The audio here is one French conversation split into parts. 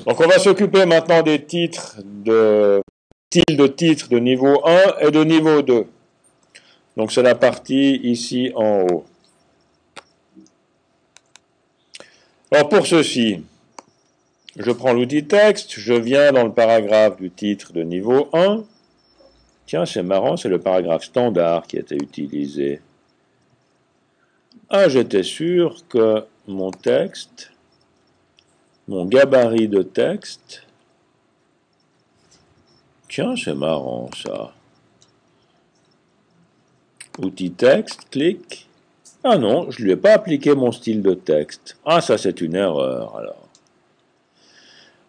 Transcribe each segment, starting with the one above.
Donc on va s'occuper maintenant des titres de style de titre de niveau 1 et de niveau 2. Donc c'est la partie ici en haut. Alors pour ceci, je prends l'outil texte, je viens dans le paragraphe du titre de niveau 1. Tiens, c'est marrant, c'est le paragraphe standard qui a été utilisé. Ah, j'étais sûr que mon texte, mon gabarit de texte... Tiens, c'est marrant ça. Outil texte, clic. Ah non, je ne lui ai pas appliqué mon style de texte. Ah, ça c'est une erreur alors.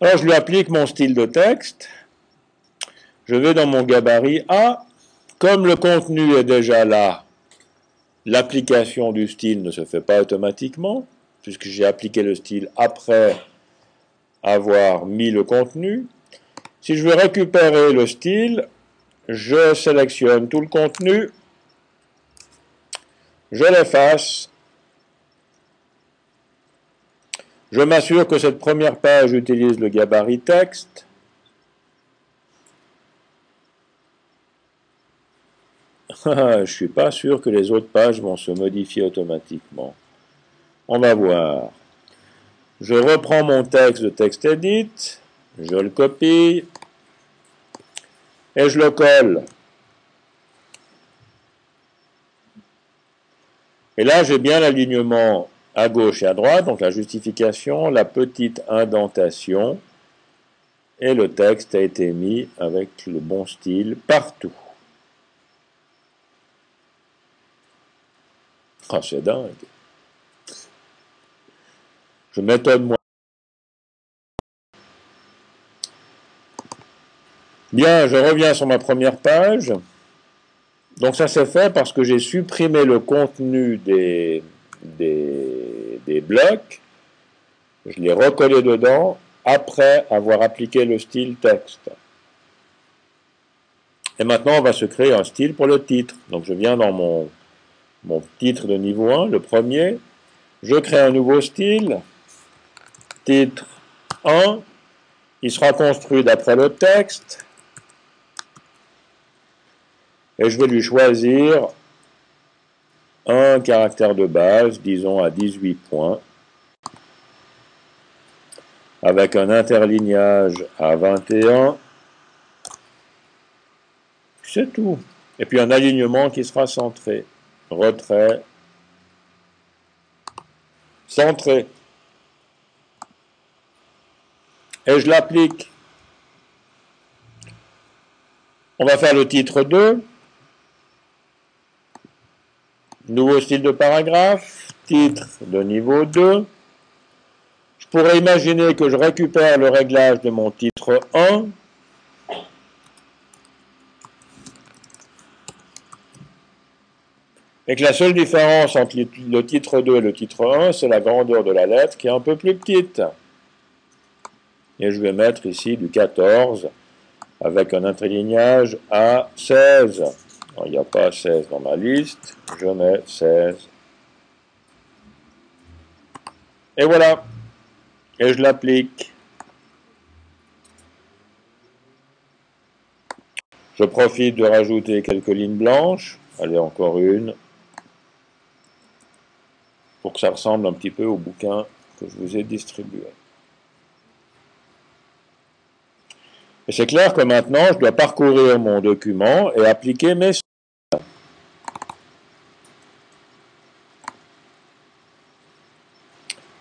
Alors je lui applique mon style de texte. Je vais dans mon gabarit. Ah, comme le contenu est déjà là, l'application du style ne se fait pas automatiquement, puisque j'ai appliqué le style après avoir mis le contenu. Si je veux récupérer le style, je sélectionne tout le contenu, je l'efface, je m'assure que cette première page utilise le gabarit texte. Je ne suis pas sûr que les autres pages vont se modifier automatiquement. On va voir. Je reprends mon texte de TextEdit, je le copie et je le colle. Et là, j'ai bien l'alignement à gauche et à droite, donc la justification, la petite indentation, et le texte a été mis avec le bon style partout. Ah, c'est dingue. Je m'étonne moi. Bien, je reviens sur ma première page. Donc ça s'est fait parce que j'ai supprimé le contenu des blocs. Je l'ai recollé dedans après avoir appliqué le style texte. Et maintenant, on va se créer un style pour le titre. Donc je viens dans mon titre de niveau 1, le premier. Je crée un nouveau style. Titre 1. Il sera construit d'après le texte. Et je vais lui choisir un caractère de base, disons à 18 points, avec un interlignage à 21. C'est tout. Et puis un alignement qui sera centré. Retrait. Centré. Et je l'applique. On va faire le titre 2. Nouveau style de paragraphe, titre de niveau 2. Je pourrais imaginer que je récupère le réglage de mon titre 1. Et que la seule différence entre le titre 2 et le titre 1, c'est la grandeur de la lettre qui est un peu plus petite. Et je vais mettre ici du 14 avec un interlignage à 16. Alors, il n'y a pas 16 dans ma liste, je mets 16. Et voilà. Et je l'applique. Je profite de rajouter quelques lignes blanches. Allez, encore une. Pour que ça ressemble un petit peu au bouquin que je vous ai distribué. Et c'est clair que maintenant, je dois parcourir mon document et appliquer mes styles.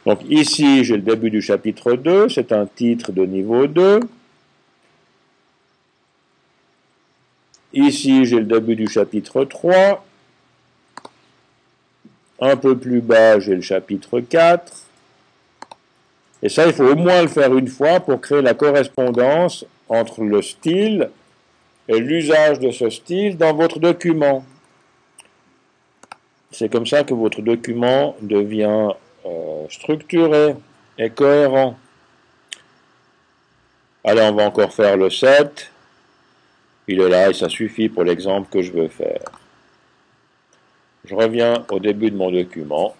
Donc ici, j'ai le début du chapitre 2, c'est un titre de niveau 2. Ici, j'ai le début du chapitre 3. Un peu plus bas, j'ai le chapitre 4. Et ça, il faut au moins le faire une fois pour créer la correspondance entre le style et l'usage de ce style dans votre document. C'est comme ça que votre document devient structuré et cohérent. Allez, on va encore faire le 7. Il est là et ça suffit pour l'exemple que je veux faire. Je reviens au début de mon document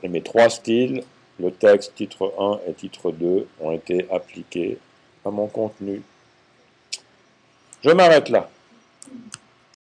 et mes trois styles le texte titre 1 et titre 2 ont été appliqués à mon contenu. Je m'arrête là.